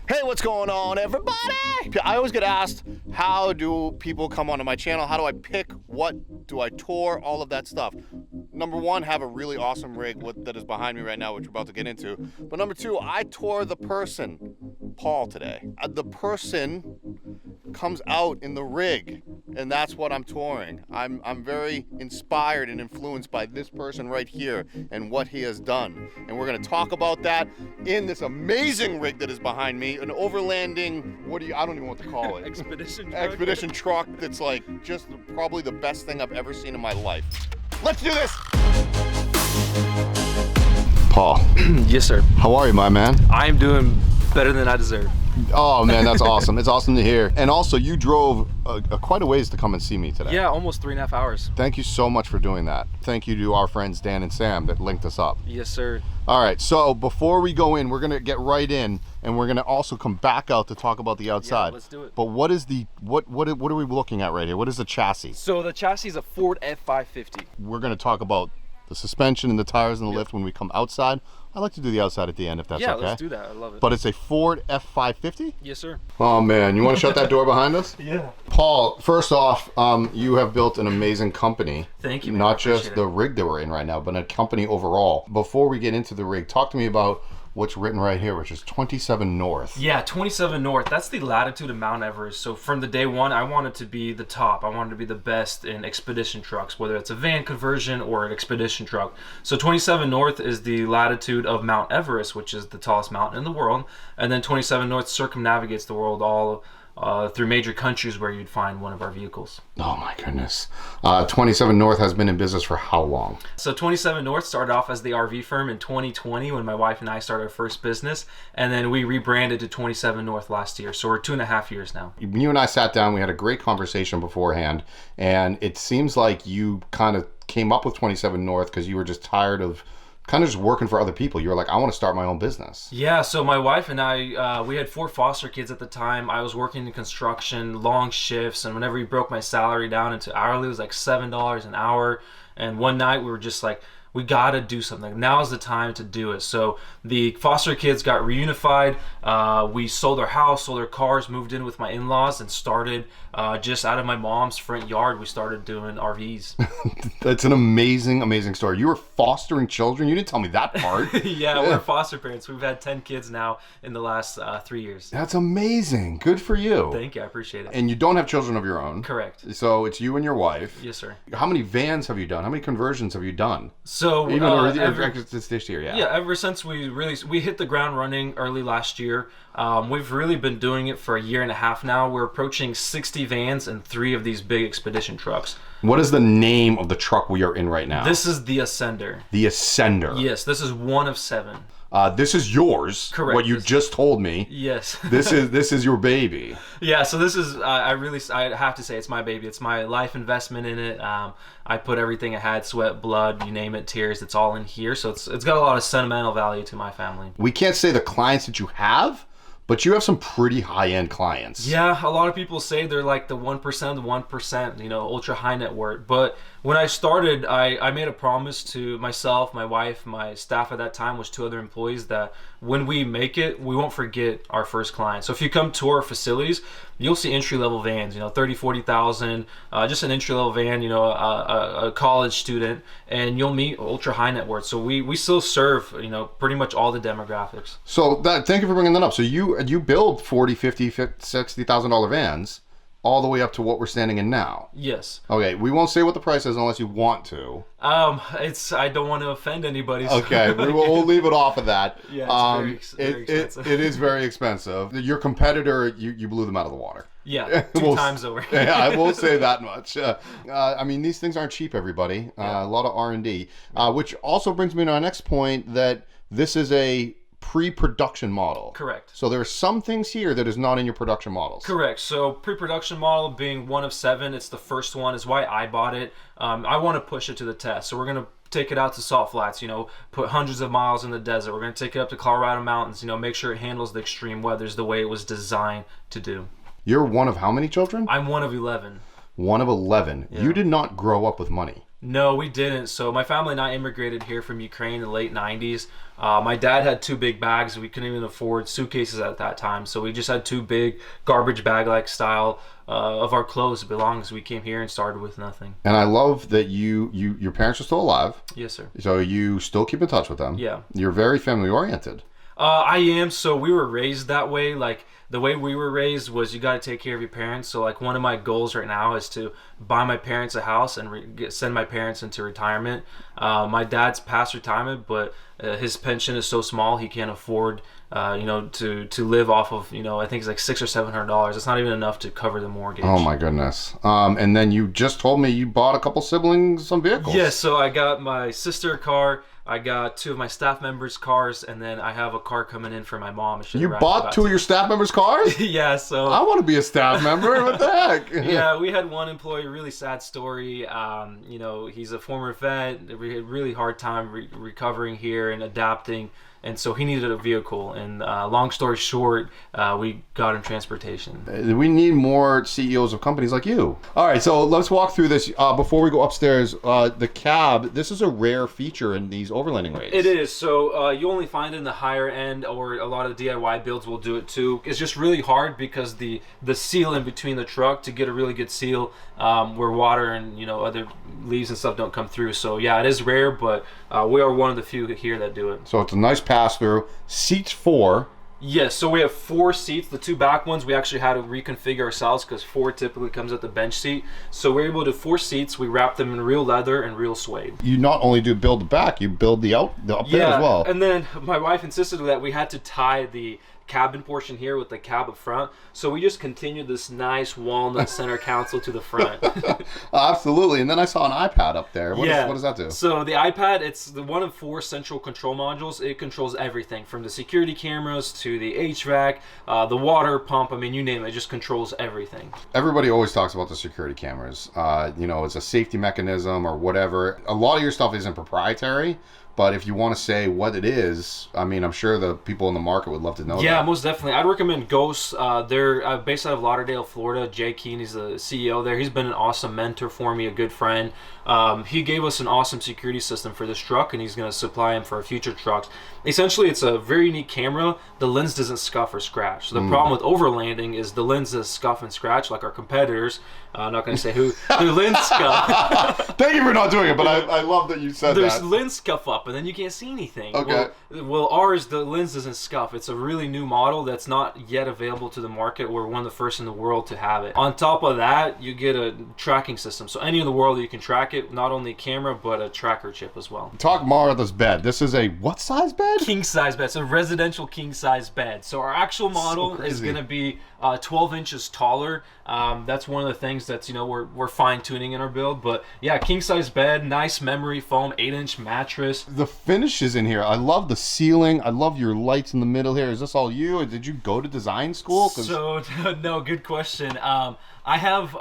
Hey, what's going on, everybody? I always get asked, how do people come onto my channel? How do I pick? What do I tour? All of that stuff. Number one, have a really awesome rig that is behind me right now, which we're about to get into. But number two, I tour the person, Paul, today. The person comes out in the rig, and that's what I'm touring. I'm very inspired and influenced by this person right here and what he has done. And we're gonna talk about that in this amazing rig that is behind me, an overlanding, I don't even know what to call it. Expedition truck that's like just probably the best thing I've ever seen in my life. Let's do this! Paul. Yes, sir. How are you, my man? I am doing better than I deserve. Oh man, that's awesome. It's awesome to hear. And also, you drove quite a ways to come and see me today. Yeah, almost 3.5 hours. Thank you so much for doing that. Thank you to our friends Dan and Sam that linked us up. Yes, sir. All right, so before we go in, we're gonna get right in, and we're gonna also come back out to talk about the outside. Yeah, let's do it. But what is what are we looking at right here? What is the chassis? So the chassis is a Ford F550. We're gonna talk about the suspension and the tires and the lift when we come outside. I like to do the outside at the end if that's okay. Yeah, let's do that. I love it. But it's a Ford F550? Yes, sir. Oh man, you want to shut that door behind us? Yeah. Paul, first off, you have built an amazing company. Thank you, man. Not just the rig that we're in right now, but a company overall. Before we get into the rig, talk to me about what's written right here, which is 27 North. Yeah, 27 North. That's the latitude of Mount Everest. So from the day one, I wanted to be the top. I wanted to be the best in expedition trucks, whether it's a van conversion or an expedition truck. So 27 North is the latitude of Mount Everest, which is the tallest mountain in the world. And then 27 North circumnavigates the world all through major countries where you'd find one of our vehicles. Oh my goodness. 27 North has been in business for how long? So 27 North started off as the RV firm in 2020 when my wife and I started our first business, and then we rebranded to 27 North last year. So we're 2.5 years now. You and I sat down, we had a great conversation beforehand, and it seems like you kind of came up with 27 North because you were just tired of kind of just working for other people. You were like, I want to start my own business. Yeah, so my wife and I, we had 4 foster kids at the time. I was working in construction, long shifts, and whenever we broke my salary down into hourly, it was like $7 an hour. And one night we were just like, we gotta do something. Now is the time to do it. So the foster kids got reunified. We sold our house, sold our cars, moved in with my in-laws, and started just out of my mom's front yard. We started doing RVs. That's an amazing, amazing story. You were fostering children? You didn't tell me that part. Yeah, we're foster parents. We've had 10 kids now in the last 3 years. That's amazing. Good for you. Thank you. I appreciate it. And you don't have children of your own. Correct. So it's you and your wife. Yes, sir. How many vans have you done? How many conversions have you done? So this year, yeah, ever since we hit the ground running early last year, we've really been doing it for 1.5 years now. We're approaching 60 vans and 3 of these big expedition trucks. What is the name of the truck we are in right now? This is the Ascender. The Ascender. Yes, this is one of 7. This is yours. Correct. What you just told me. Yes. This is your baby. Yeah. So this is I have to say it's my baby. It's my life investment in it. I put everything I had, sweat, blood, you name it, tears. It's all in here. So it's got a lot of sentimental value to my family. We can't say the clients that you have, but you have some pretty high-end clients. Yeah, a lot of people say they're like the 1% of the 1%, you know, ultra high net worth. But when I started, I made a promise to myself, my wife, my staff at that time was 2 other employees that when we make it, we won't forget our first client. So if you come to our facilities, you'll see entry-level vans, you know, 30, 40,000, just an entry-level van, you know, a college student, and you'll meet ultra high net worth. So we still serve, you know, pretty much all the demographics. So thank you for bringing that up. So you build 40, 50, $60,000 vans all the way up to what we're standing in now. Yes. Okay, we won't say what the price is unless you want to. I don't want to offend anybody. So. Okay, we'll leave it off of that. Yeah, it's very expensive. It is very expensive. Your competitor, you blew them out of the water. Yeah, 2 times over. Yeah, I will say that much. I mean, these things aren't cheap, everybody. A lot of R&D, which also brings me to our next point, that this is a pre-production model. Correct. So there are some things here that is not in your production models. Correct. So pre-production model being one of 7, it's the first one, is why I bought it. I want to push it to the test. So we're going to take it out to salt flats, you know, put hundreds of miles in the desert. We're going to take it up to Colorado mountains, you know, make sure it handles the extreme weathers the way it was designed to do. You're one of how many children? I'm one of 11. One of 11. Yeah. You did not grow up with money. No, we didn't. So my family and I immigrated here from Ukraine in the late 90s. My dad had two big bags. We couldn't even afford suitcases at that time. So we just had two big garbage bag-like style of our clothes belongings. We came here and started with nothing. And I love that your parents are still alive. Yes, sir. So you still keep in touch with them. Yeah. You're very family oriented. I am. So we were raised that way. Like the way we were raised was you got to take care of your parents. So like one of my goals right now is to buy my parents a house and send my parents into retirement. My dad's past retirement, but his pension is so small he can't afford to live off of, I think it's like $600 or $700. It's not even enough to cover the mortgage. Oh my goodness. And then you just told me you bought a couple siblings some vehicles. Yes, so I got my sister a car. I got two of my staff members' cars, and then I have a car coming in for my mom. You bought two of your staff members' cars? Yeah, so I want to be a staff member. What the heck? Yeah, we had one employee, really sad story. He's a former vet. We had a really hard time recovering here and adapting. And so he needed a vehicle. And long story short, we got him transportation. We need more CEOs of companies like you. All right, so let's walk through this. Before we go upstairs, the cab, this is a rare feature in these overlanding raids. It is. So you only find it in the higher end, or a lot of DIY builds will do it too. It's just really hard because the seal in between the truck to get a really good seal where water and other leaves and stuff don't come through. So yeah, it is rare, but we are one of the few here that do it. So it's a nice pass through. Seats 4. Yes, so we have 4 seats. The 2 back ones we actually had to reconfigure ourselves because 4 typically comes with the bench seat. So we're able to 4 seats. We wrap them in real leather and real suede. You not only do build the back, you build the up there as well. And then my wife insisted that we had to tie the cabin portion here with the cab up front, so we just continued this nice walnut center console to the front. Absolutely. And then I saw an iPad up there. What does that do? So the iPad, it's the one of 4 central control modules. It controls everything from the security cameras to the HVAC, the water pump. I mean, you name it, it just controls everything. Everybody always talks about the security cameras. It's a safety mechanism or whatever. A lot of your stuff isn't proprietary. But if you want to say what it is, I mean, I'm sure the people in the market would love to know. Yeah, most definitely. I'd recommend Ghost. They're based out of Lauderdale, Florida. Jay Keene, he's the CEO there. He's been an awesome mentor for me, a good friend. He gave us an awesome security system for this truck, and he's going to supply them for our future trucks. Essentially, it's a very unique camera. The lens doesn't scuff or scratch. So the problem with overlanding is the lens does scuff and scratch, like our competitors. I'm not going to say who their lens scuff. Thank you for not doing it, but I love that you said that. There's lens scuff up, and then you can't see anything. Okay. Well, ours, the lens doesn't scuff. It's a really new model that's not yet available to the market. We're one of the first in the world to have it. On top of that, you get a tracking system. So any in the world you can track it, not only a camera, but a tracker chip as well. Talk more about this bed. This is a what size bed? King size bed. It's a residential king size bed. So our actual model is going to be 12 inches taller. That's one of the things that's, we're fine tuning in our build. But yeah, king size bed, nice memory foam, 8-inch mattress. The finishes in here. I love the ceiling. I love your lights in the middle here. Is this all you, or did you go to design school? So no, good question. I have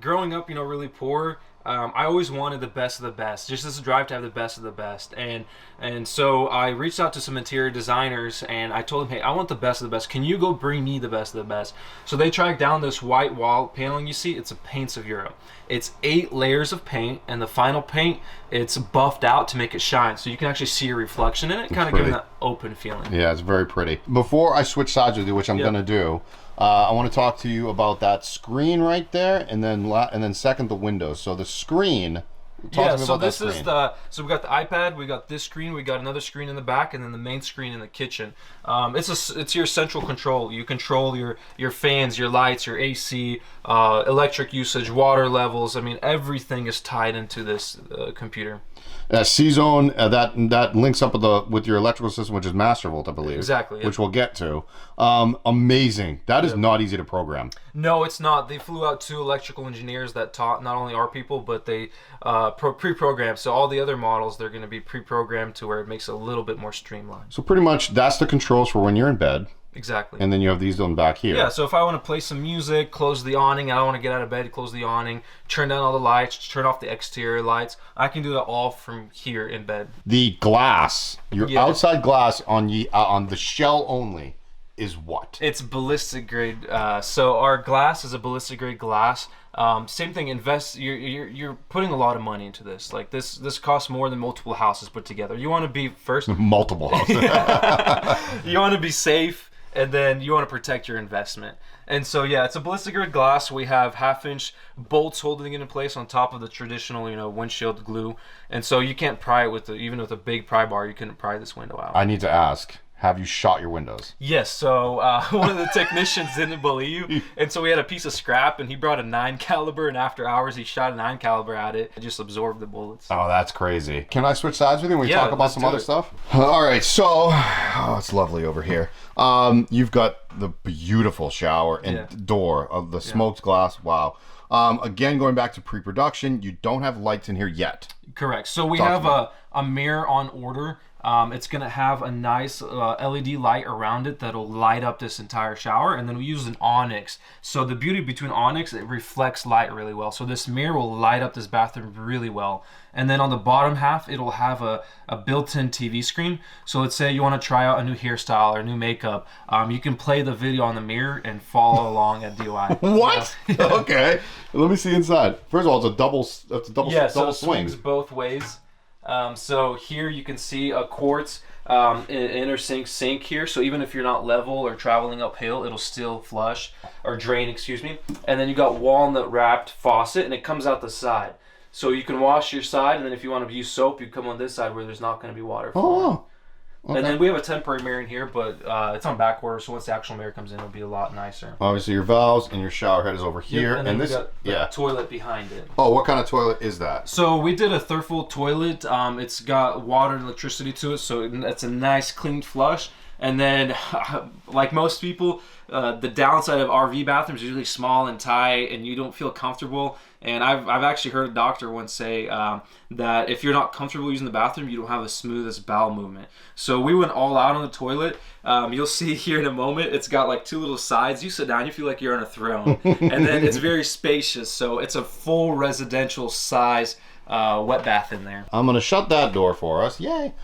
growing up, really poor. I always wanted the best of the best, just this drive to have the best of the best. And so I reached out to some interior designers and I told them, hey, I want the best of the best. Can you go bring me the best of the best? So they tracked down this white wall paneling you see. It's a Paints of Europe. It's 8 layers of paint, and the final paint, it's buffed out to make it shine. So you can actually see a reflection in it, kind of giving that open feeling. Yeah, it's very pretty. Before I switch sides with you, which I'm going to do, I want to talk to you about that screen right there, and then second, the windows. So the screen. So this is so we got the iPad, we got this screen, we got another screen in the back, and then the main screen in the kitchen. It's your central control. You control your fans, your lights, your AC, electric usage, water levels. I mean, everything is tied into this computer. C-Zone, that links up with your electrical system, which is Mastervolt, I believe. Exactly. Which we'll get to. Amazing. That is not easy to program. No, it's not. They flew out 2 electrical engineers that taught not only our people, but they pre-programmed. So all the other models, they're going to be pre-programmed to where it makes it a little bit more streamlined. So pretty much that's the controls for when you're in bed. Exactly. And then you have these on back here. Yeah, so if I want to play some music, close the awning, I don't want to get out of bed, close the awning, turn down all the lights, turn off the exterior lights, I can do that all from here in bed. The glass, your outside glass on the shell only, is what? It's ballistic grade. So our glass is a ballistic grade glass. Same thing. You're putting a lot of money into this. Like this costs more than multiple houses put together. You want to be first. Multiple houses. You want to be safe, and then you want to protect your investment. And so yeah, it's a ballistic grade glass. We have 1/2-inch bolts holding it in place on top of the traditional, windshield glue. And so you can't pry it even with a big pry bar. You couldn't pry this window out. I need to ask. Have you shot your windows? Yes, so one of the technicians didn't believe, and so we had a piece of scrap, and he brought a 9 caliber, and after hours he shot a 9 caliber at it. It just absorbed the bullets. Oh, that's crazy. Can I switch sides with you when we talk about some other stuff? All right, so, it's lovely over here. You've got the beautiful shower and door of the smoked glass. Wow. Again, going back to pre-production, you don't have lights in here yet. Correct. So we have a mirror on order. It's going to have a nice LED light around it that'll light up this entire shower, and then we use an onyx. So the beauty between onyx, it reflects light really well. So this mirror will light up this bathroom really well. And then on the bottom half, it'll have a built-in TV screen. So let's say you want to try out a new hairstyle or new makeup. You can play the video on the mirror and follow along at DOI. What? Okay. Let me see inside. First of all, it's a double so it swing. swings both ways. So here you can see a quartz intersink sink here. So even if you're not level or traveling uphill, it'll still flush or drain, excuse me. And then you got walnut wrapped faucet, and it comes out the side. So you can wash your side, and then if you want to use soap, you come on this side where there's not going to be water flowing. Okay. And then we have a temporary mirror in here, but it's on back order, so once the actual mirror comes in, it'll be a lot nicer. Obviously, your valves and your shower head is over here, and then this, we got the toilet behind it. Oh, what kind of toilet is that? So we did a Thurful toilet. It's got water and electricity to it, so it's a nice clean flush. And then, like most people, the downside of RV bathrooms is really small and tight, and you don't feel comfortable. And I've actually heard a doctor once say that if you're not comfortable using the bathroom, you don't have the smoothest bowel movement. So we went all out on the toilet. You'll see here in a moment, it's got like 2 little sides. You sit down, you feel like you're on a throne. And then it's very spacious. So it's a full residential size wet bath in there. I'm going to shut that door for us. Yay.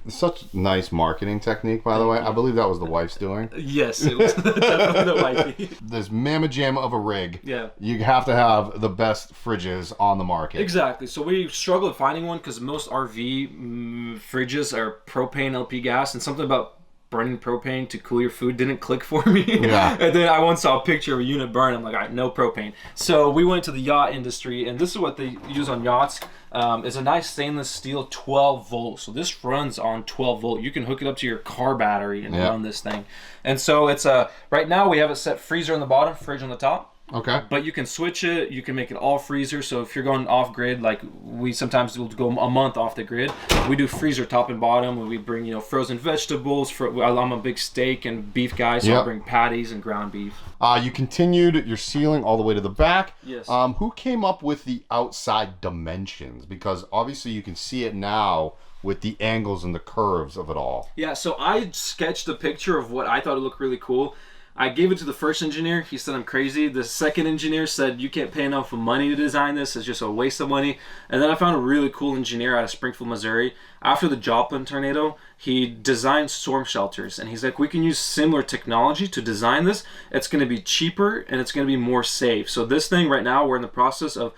Such nice marketing technique, by the way. I believe that was the wife's doing. Yes, it was definitely the wifey. This mamma jamma of a rig. Yeah. You have to have the best fridges on the market. Exactly. So we struggled finding one because most RV fridges are propane LP gas, and something about burning propane to cool your food didn't click for me. Yeah. And then I once saw a picture of a unit burn. I'm like, all right, no propane. So we went to the yacht industry, and this is what they use on yachts. It's a nice stainless steel 12 volt. So this runs on 12 volt. You can hook it up to your car battery and run this thing. And so it's right now we have it set freezer on the bottom, fridge on the top. Okay. But you can switch it. You can make it all freezer. So if you're going off grid, like we sometimes will go a month off the grid, we do freezer top and bottom. We bring frozen vegetables. I'm a big steak and beef guy, so I'll bring patties and ground beef. You continued your ceiling all the way to the back. Yes. Who came up with the outside dimensions? Because obviously you can see it now with the angles and the curves of it all. Yeah. So I sketched a picture of what I thought would look really cool. I gave it to the first engineer. He said I'm crazy. The second engineer said you can't pay enough money to design this. It's just a waste of money. And then I found a really cool engineer out of Springfield, Missouri. After the Joplin tornado, he designed storm shelters. And he's like, we can use similar technology to design this. It's going to be cheaper and it's going to be more safe. So this thing right now, we're in the process of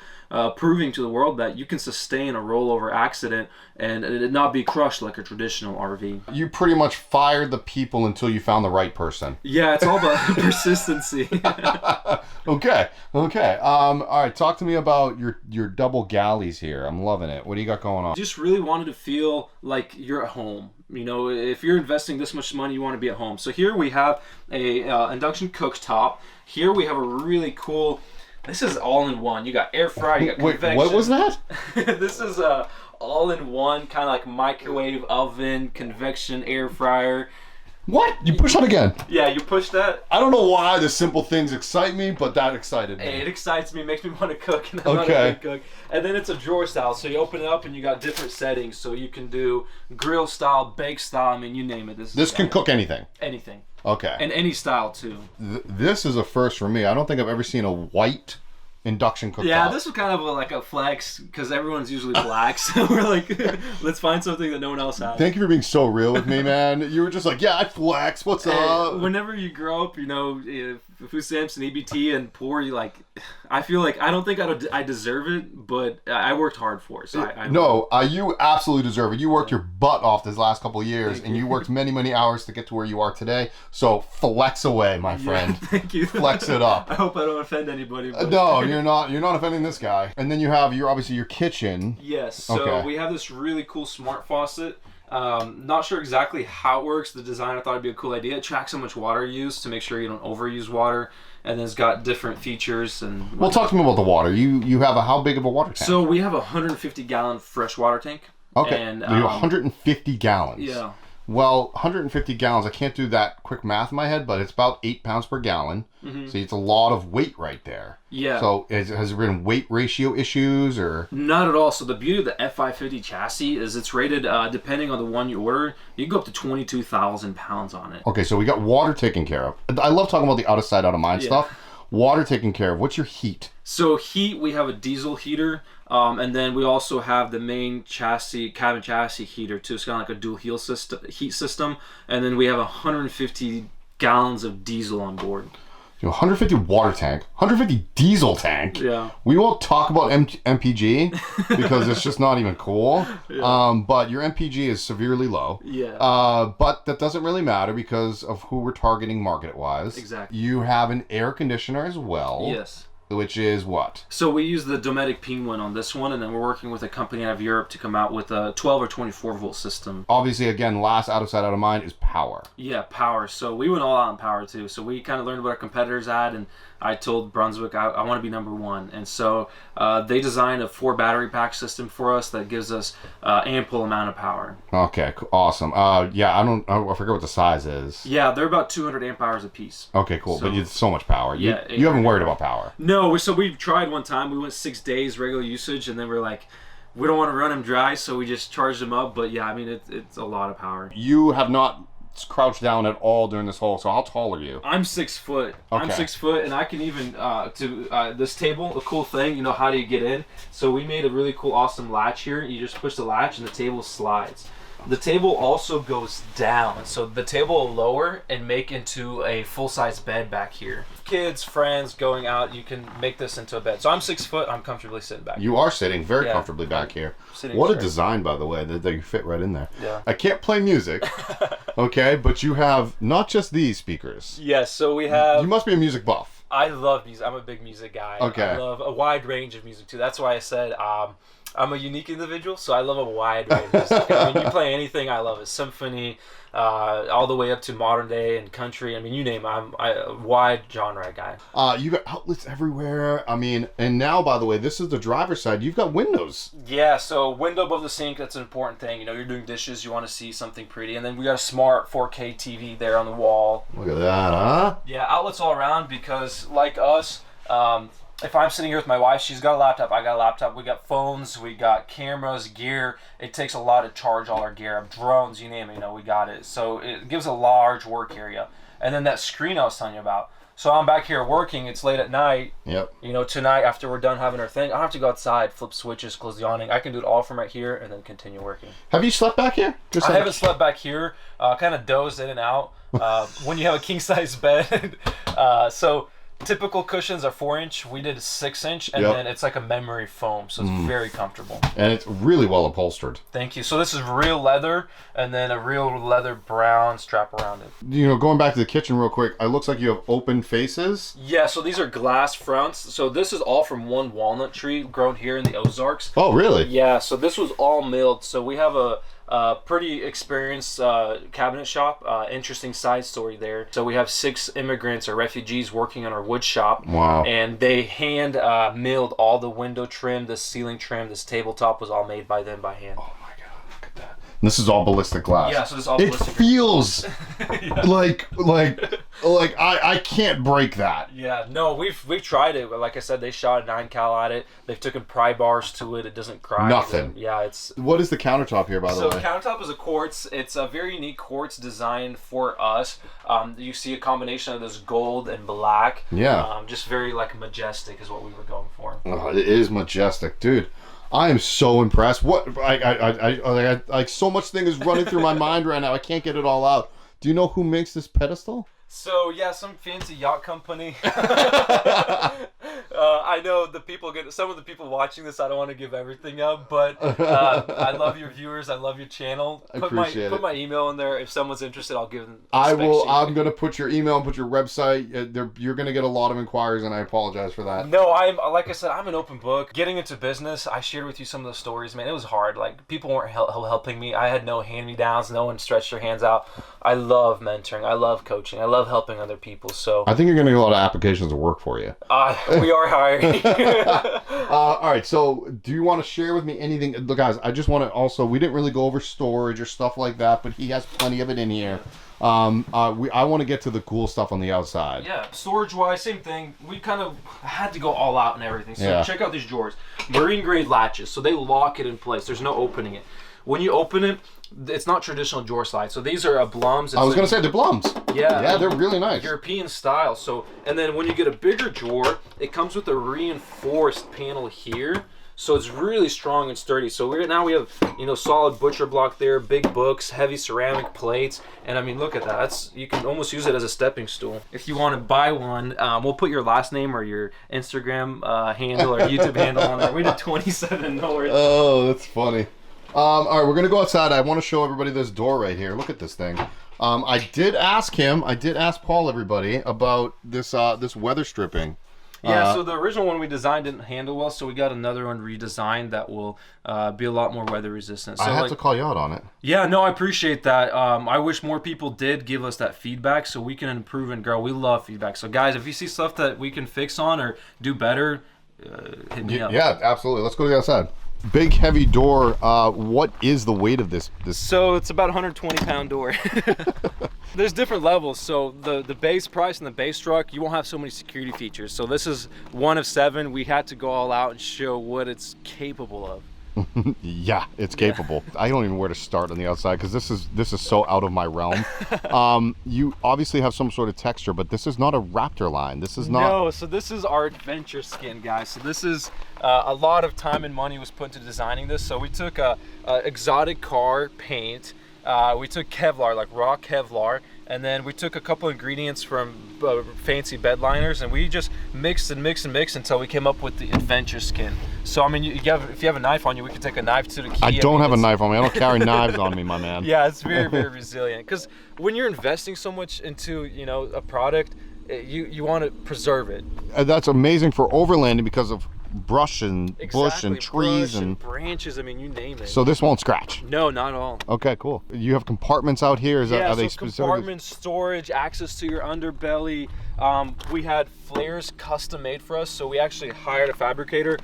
proving to the world that you can sustain a rollover accident and it not be crushed like a traditional RV. You pretty much fired the people until you found the right person. Yeah, it's all about persistency. Okay. All right, talk to me about your double galleys here. I'm loving it. What do you got going on? Just really wanted to feel like you're at home. If you're investing this much money, you want to be at home. So here we have a induction cooktop. Here we have a really cool. This is all-in-one. You got air fryer, you got convection. What was that? This is all-in-one, kind of like microwave oven, convection, air fryer. What? You push that again? Yeah, you push that. I don't know why the simple things excite me, but that excited me. It excites me, makes me want to cook, and I'm not a good cook. And then it's a drawer style, so you open it up and you got different settings. So you can do grill style, bake style, I mean, you name it. This can cook anything? Anything. Okay. And any style too. This is a first for me. I don't think I've ever seen a white induction cooktop. Yeah, this was kind of like a flex because everyone's usually black, so we're like, let's find something that no one else has. Thank you for being so real with me, man. You were just like, yeah, I flex. What's up? Whenever you grow up, you know, food stamps and EBT and poor, you like, I feel like I don't think I deserve it, but I worked hard for it. So you absolutely deserve it. You worked your butt off this last couple of years, and you worked many, many hours to get to where you are today. So flex away, my friend. Thank you. Flex it up. I hope I don't offend anybody. But... No, you're not. You're not offending this guy. And then you have obviously your kitchen. Yes. So we have this really cool smart faucet. Not sure exactly how it works. The design, I thought it'd be a cool idea. It tracks how much water you use to make sure you don't overuse water, and then it's got different features. And well, talk to me about the water. You have how big of a water tank? So we have a 150-gallon fresh water tank. Okay. And you have 150 gallons. Yeah. Well, 150 gallons, I can't do that quick math in my head, but it's about 8 pounds per gallon. Mm-hmm. So it's a lot of weight right there. Yeah. So has there been weight ratio issues or? Not at all. So the beauty of the F550 chassis is it's rated, depending on the one you order, you can go up to 22,000 pounds on it. Okay, so we got water taken care of. I love talking about the out of sight, out of mind stuff. Water taken care of. What's your heat? So heat, we have a diesel heater. And then we also have the main chassis, cabin chassis heater too. It's kind of like a dual heat system. And then we have 150 gallons of diesel on board. 150 water tank, 150 diesel tank. Yeah. We won't talk about MPG because it's just not even cool. Yeah. But your MPG is severely low. Yeah. But that doesn't really matter because of who we're targeting market-wise. Exactly. You have an air conditioner as well. Yes. Which is what? So we use the Dometic Penguin on this one, and then we're working with a company out of Europe to come out with a 12 or 24 volt system. Obviously, again, last out of sight, out of mind is power. Yeah, power. So we went all out in power too. So we kind of learned what our competitors had, and I told Brunswick I want to be number one. And so they designed a 4 battery pack system for us that gives us ample amount of power. Okay, awesome. Yeah, I forget what the size is. Yeah, they're about 200 amp hours a piece. Okay, cool. So, but you have so much power. You Yeah, you haven't worried about power. No, so we tried one time. We went 6 days regular usage, and then we're like, we don't want to run them dry, so we just charged them up. But yeah, I mean, it's a lot of power. You have not crouched down at all during this whole. So how tall are you? I'm 6 foot. Okay. I'm 6 foot, and I can even this table. A cool thing, you know, how do you get in? So we made a really cool, awesome latch here. You just push the latch, and the table slides. The table also goes down, so the table will lower and make into a full-size bed back here. Kids, friends, going out, you can make this into a bed. So I'm 6 foot, I'm comfortably sitting back. You are sitting very comfortably back here. What a design, by the way, that you fit right in there. Yeah. I can't play music, okay, but you have not just these speakers. Yes, so we have... You must be a music buff. I love music. I'm a big music guy. Okay. I love a wide range of music, too. That's why I said... I'm a unique individual, so I love a wide range of music. I mean, you play anything, I love it. Symphony, all the way up to modern day and country. I mean, you name it. I'm a wide genre guy. You got outlets everywhere. I mean, and now, by the way, this is the driver's side. You've got windows. Yeah, so window above the sink, that's an important thing. You know, you're doing dishes, you want to see something pretty. And then we got a smart 4K TV there on the wall. Look at that, huh? Yeah, outlets all around because, like us, if I'm sitting here with my wife, she's got a laptop, I got a laptop, we got phones, we got cameras, gear. It takes a lot to charge all our gear. Drones, you name it, you know, we got it. So it gives a large work area. And then that screen I was telling you about. So I'm back here working, it's late at night. Yep. You know, tonight after we're done having our thing, I don't have to go outside, flip switches, close the awning. I can do it all from right here and then continue working. Have you slept back here? I haven't slept back here, kind of dozed in and out. When you have a king-size bed. So... Typical cushions are 4-inch. We did a 6-inch, and then it's like a memory foam, so it's very comfortable. And it's really well upholstered. Thank you. So this is real leather, and then a real leather brown strap around it. You know, going back to the kitchen real quick, it looks like you have open faces. Yeah, so these are glass fronts. So this is all from one walnut tree grown here in the Ozarks. Oh, really? Yeah, so this was all milled. So we have a pretty experienced cabinet shop. Interesting side story there. So we have 6 immigrants or refugees working on our wood shop. Wow. And they hand milled all the window trim, the ceiling trim, this tabletop was all made by them by hand. Oh my God, look at that. And this is all ballistic glass. Yeah, so this is all ballistic. It feels like Like I can't break that. Yeah, no, we've tried it. Like I said, they shot a 9 cal at it. They've taken pry bars to it. It doesn't cry. Nothing. Yeah, it's. What is the countertop here, by the So way? the countertop is a quartz. It's a very unique quartz designed for us. You see a combination of this gold and black. Yeah. Just very like majestic is what we were going for. Oh, it is majestic, dude. I am so impressed. What like so much thing is running through my mind right now. I can't get it all out. Do you know who makes this pedestal? So yeah, some fancy yacht company. I know some of the people watching this. I don't want to give everything up, but I love your viewers. I love your channel. Put my email in there. If someone's interested, I'll give them. I will. I'm gonna put your email and put your website. You're gonna get a lot of inquiries, and I apologize for that. No, like I said, I'm an open book. Getting into business, I shared with you some of the stories. Man, it was hard. Like people weren't helping me. I had no hand-me-downs. No one stretched their hands out. I love mentoring. I love coaching. I love helping other people. So I think you're gonna get a lot of applications to work for you. We are hiring. All right. So, do you want to share with me anything? Look, guys, I just want to also. We didn't really go over storage or stuff like that, but he has plenty of it in here. I want to get to the cool stuff on the outside. Yeah, storage-wise, same thing. We kind of had to go all out and everything. So Yeah. check out these drawers. Marine-grade latches, so they lock it in place. There's no opening it. When you open it, it's not traditional drawer slide. So these are Blums. I was gonna say the Blums. Yeah. Yeah, they're really nice. European style. So, and then when you get a bigger drawer, it comes with a reinforced panel here. So it's really strong and sturdy. So now we have, solid butcher block there, big books, heavy ceramic plates. And I mean, look at that. You can almost use it as a stepping stool. If you want to buy one, we'll put your last name or your Instagram handle or YouTube handle on there. We did 27 North. Oh, that's funny. All right, we're gonna go outside. I want to show everybody this door right here. Look at this thing. I did ask Paul, everybody, about this weather stripping. Yeah, so the original one we designed didn't handle well, so we got another one redesigned that will be a lot more weather resistant. So I had to call you out on it. Yeah, no, I appreciate that. I wish more people did give us that feedback so we can improve and grow. We love feedback. So guys, if you see stuff that we can fix on or do better, hit me up. Yeah, absolutely. Let's go to the outside. Big heavy door. What is the weight of this? So it's about 120-pound door. There's different levels. So the base price and the base truck, you won't have so many security features. So this is one of 7. We had to go all out and show what it's capable of. Yeah, it's capable. I don't even know where to start on the outside because this is so out of my realm. You obviously have some sort of texture, but this is not a Raptor line. This is not. No, so this is our adventure skin, guys. So this is a lot of time and money was put into designing this. So we took a exotic car paint. We took Kevlar, like raw Kevlar, and then we took a couple ingredients from fancy bed liners, and we just mixed and mixed and mixed until we came up with the adventure skin. So I mean, if you have a knife on you, we can take a knife to the key. I don't have a knife on me. I don't carry knives on me, my man. Yeah, it's very, very resilient. Because when you're investing so much into a product, you want to preserve it. That's amazing for overlanding because of brush and bush and trees and branches. I mean, you name it. So this won't scratch. No, not at all. Okay, cool. You have compartments out here. Are they specific? Compartments, storage, access to your underbelly. We had flares custom made for us, so we actually hired a fabricator.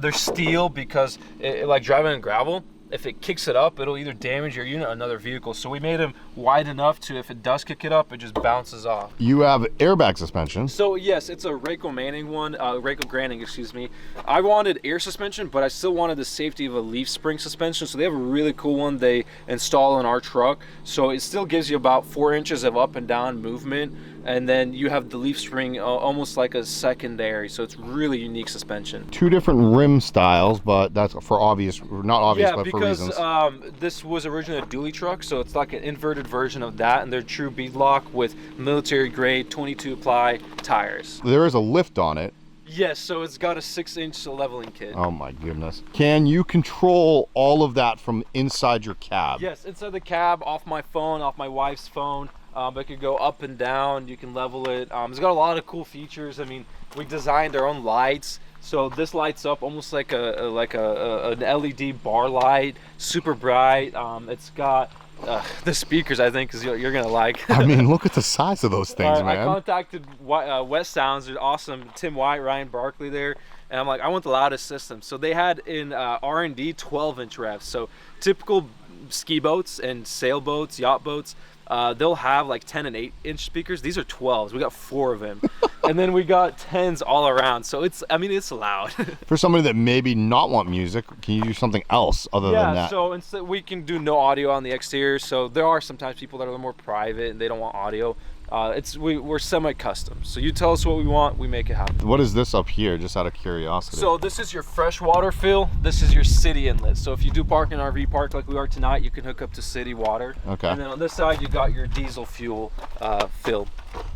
They're steel because like driving in gravel, if it kicks it up, it'll either damage your unit or another vehicle. So we made them wide enough to, if it does kick it up, it just bounces off. You have airbag suspension. So yes, it's a Rayco Manning one, Rayco Granning, excuse me. I wanted air suspension, but I still wanted the safety of a leaf spring suspension. So they have a really cool one they install in our truck. So it still gives you about 4 inches of up and down movement. And then you have the leaf spring almost like a secondary, so it's really unique suspension. 2 different rim styles, but that's for obvious, not obvious, but for reasons. Yeah, because this was originally a dually truck, so it's like an inverted version of that, and they're true beadlock with military grade 22 ply tires. There is a lift on it. Yes, so it's got a 6-inch leveling kit. Oh my goodness. Can you control all of that from inside your cab? Yes, inside the cab, off my phone, off my wife's phone. It could go up and down, you can level it. It's got a lot of cool features. I mean, we designed our own lights. So this lights up almost like an LED bar light, super bright. It's got the speakers, I think, you're gonna like. I mean, look at the size of those things, man. I contacted West Sounds, they're awesome. Tim White, Ryan Barkley there. And I'm like, I want the loudest system. So they had in R&D 12-inch revs. So typical ski boats and sailboats, yacht boats, they'll have like 10 and 8-inch speakers. These are 12s. We got 4 of them. And then we got 10s all around. So it's loud. For somebody that maybe not want music, can you do something else other than that? Yeah, so instead we can do no audio on the exterior. So there are sometimes people that are a little more private and they don't want audio. We're semi-custom. So you tell us what we want, we make it happen. What is this up here, just out of curiosity? So this is your freshwater fill. This is your city inlet. So if you do park in an RV park like we are tonight, you can hook up to city water. Okay. And then on this side, you got your diesel fuel fill.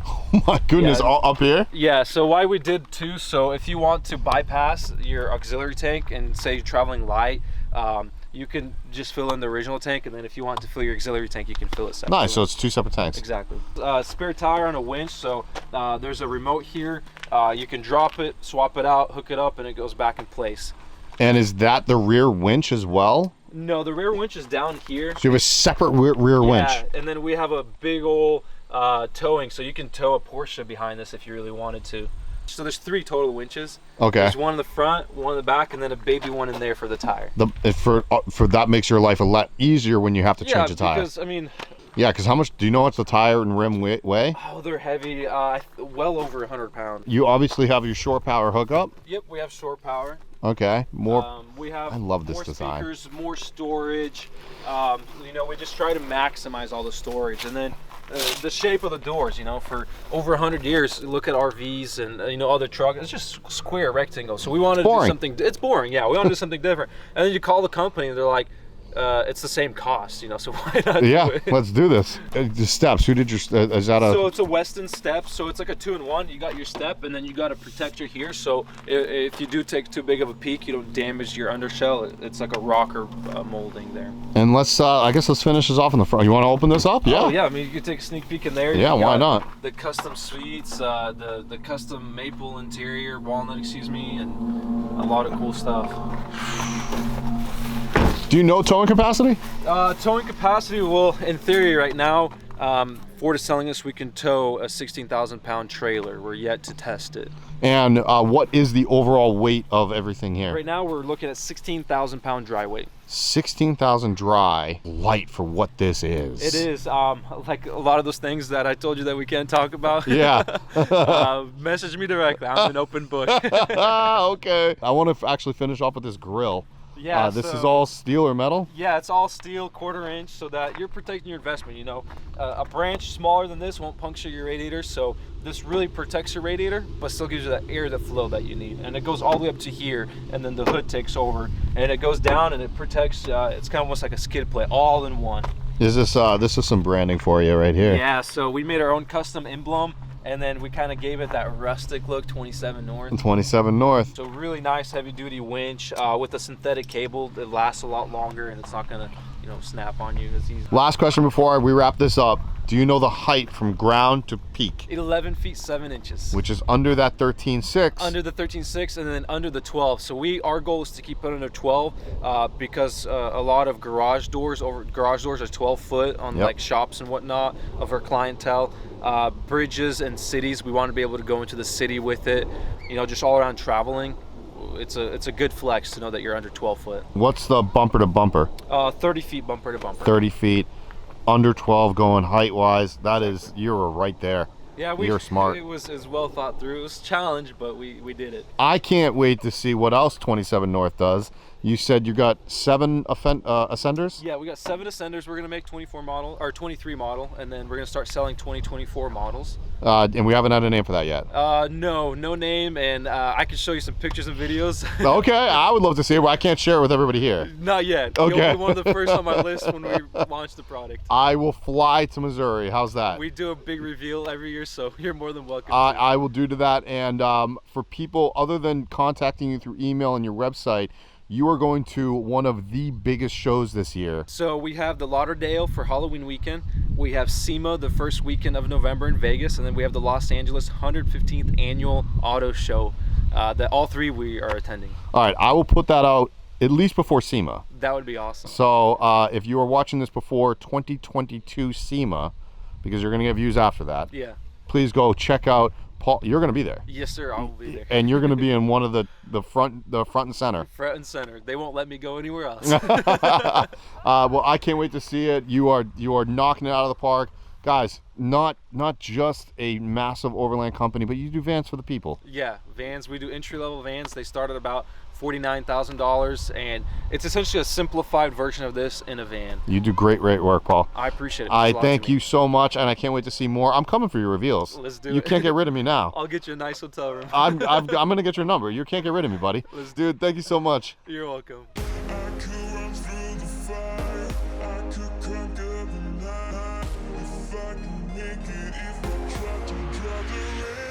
Oh my goodness, Yeah. all up here? Yeah, so why we did too, so if you want to bypass your auxiliary tank and say you're traveling light, you can just fill in the original tank, and then if you want to fill your auxiliary tank, you can fill it separately. Nice, so it's 2 separate tanks. Exactly. Spare tire on a winch, so there's a remote here. You can drop it, swap it out, hook it up, and it goes back in place. And is that the rear winch as well? No, the rear winch is down here. So you have a separate rear winch? Yeah, and then we have a big old towing, so you can tow a Porsche behind this if you really wanted to. So there's 3 total winches. Okay. There's one in the front, one in the back, and then a baby one in there for the tire. For that makes your life a lot easier when you have to change a tire. Yeah, because I mean. Yeah, because how much do you know what's the tire and rim weigh? Oh, they're heavy. Well over 100 pounds. You obviously have your shore power hookup. Yep, we have shore power. Okay, more. We have I love this more design. speakers, more storage. You know, we just try to maximize all the storage, and then the shape of the doors. You know, for over 100 years, look at RVs and you know other trucks. It's just square rectangle. So we wanted to do something. It's boring. Yeah, we want to do something different. And then you call the company, and they're like, it's the same cost, you know, so why not Yeah, do it? let's do this. The steps, who did your, is that a... So it's a Weston step, so it's like a 2-in-1. You got your step, and then you got a protector here, so if you do take too big of a peak, you don't damage your undershell. It's like a rocker molding there. And let's, I guess let's finish this off in the front. You want to open this up? Yeah. Oh, yeah, I mean, you can take a sneak peek in there. Yeah, why not? The custom suites, the custom maple interior, walnut, excuse me, and a lot of cool stuff. Do you know towing capacity? Towing capacity, well, in theory right now, Ford is telling us we can tow a 16,000-pound trailer. We're yet to test it. And what is the overall weight of everything here? Right now, we're looking at 16,000-pound dry weight. 16,000 dry, light for what this is. It is, like a lot of those things that I told you that we can't talk about. Yeah. Message me directly. I'm an open book. Okay. I want to actually finish off with this grill. Yeah, this is all steel or metal? Yeah, it's all steel, 1/4 inch, so that you're protecting your investment. You know, a branch smaller than this won't puncture your radiator, so this really protects your radiator, but still gives you that air, that flow that you need. And it goes all the way up to here, and then the hood takes over, and it goes down, and it protects. It's kind of almost like a skid plate, all in one. Is this this is some branding for you right here? Yeah, so we made our own custom emblem. And then we kind of gave it that rustic look, 27 North. 27 North. So really nice heavy duty winch with a synthetic cable that lasts a lot longer, and it's not gonna, you know, snap on you as easy. Last question before we wrap this up. Do you know the height from ground to peak? 11 feet 7 inches. Which is under that 13.6. Under the 13.6 and then under the 12. So our goal is to keep it under 12 because a lot of garage doors are 12 foot on like shops and whatnot of our clientele. Bridges and cities, we want to be able to go into the city with it. You know, just all around traveling. It's a good flex to know that you're under 12 foot. What's the bumper to bumper? 30 feet bumper to bumper. 30 feet. Under 12 going height wise. That is, you were right there. Yeah, you're smart. It was well thought through. It was a challenge, but we did it. I can't wait to see what else 27 North does. You said you got 7 Ascenders? Yeah, we got 7 Ascenders. We're gonna make 23 model, and then we're gonna start selling 2024 models. And we haven't had a name for that yet. No name, and I can show you some pictures and videos. Okay, I would love to see it, but I can't share it with everybody here. Not yet. Okay. You'll be one of the first on my list when we launch the product. I will fly to Missouri. How's that? We do a big reveal every year, so you're more than welcome. I will do to that. And for people other than contacting you through email and your website, you are going to one of the biggest shows this year. So we have the Lauderdale for Halloween weekend. We have SEMA the first weekend of November in Vegas, and then we have the Los Angeles 115th annual auto show. That all 3 we are attending. All right, I will put that out at least before SEMA. That would be awesome. So if you are watching this before 2022 SEMA, because you're going to get views after that, yeah, please go check out Paul. You're going to be there. Yes, sir. I will be there. And you're going to be in one of the front and center. Front and center. They won't let me go anywhere else. Well, I can't wait to see it. You are knocking it out of the park. Guys, not just a massive overland company, but you do vans for the people. Yeah, vans. We do entry-level vans. They start at about $49,000, and it's essentially a simplified version of this in a van. You do great work, Paul. I appreciate it. I thank you so much, and I can't wait to see more. I'm coming for your reveals. Let's do it. You can't get rid of me now. I'll get you a nice hotel room. I'm gonna get your number. You can't get rid of me, buddy. Dude, thank you so much. You're welcome. I could run through the fire, I could conquer the night. If I can make it, if I try to draw the rain.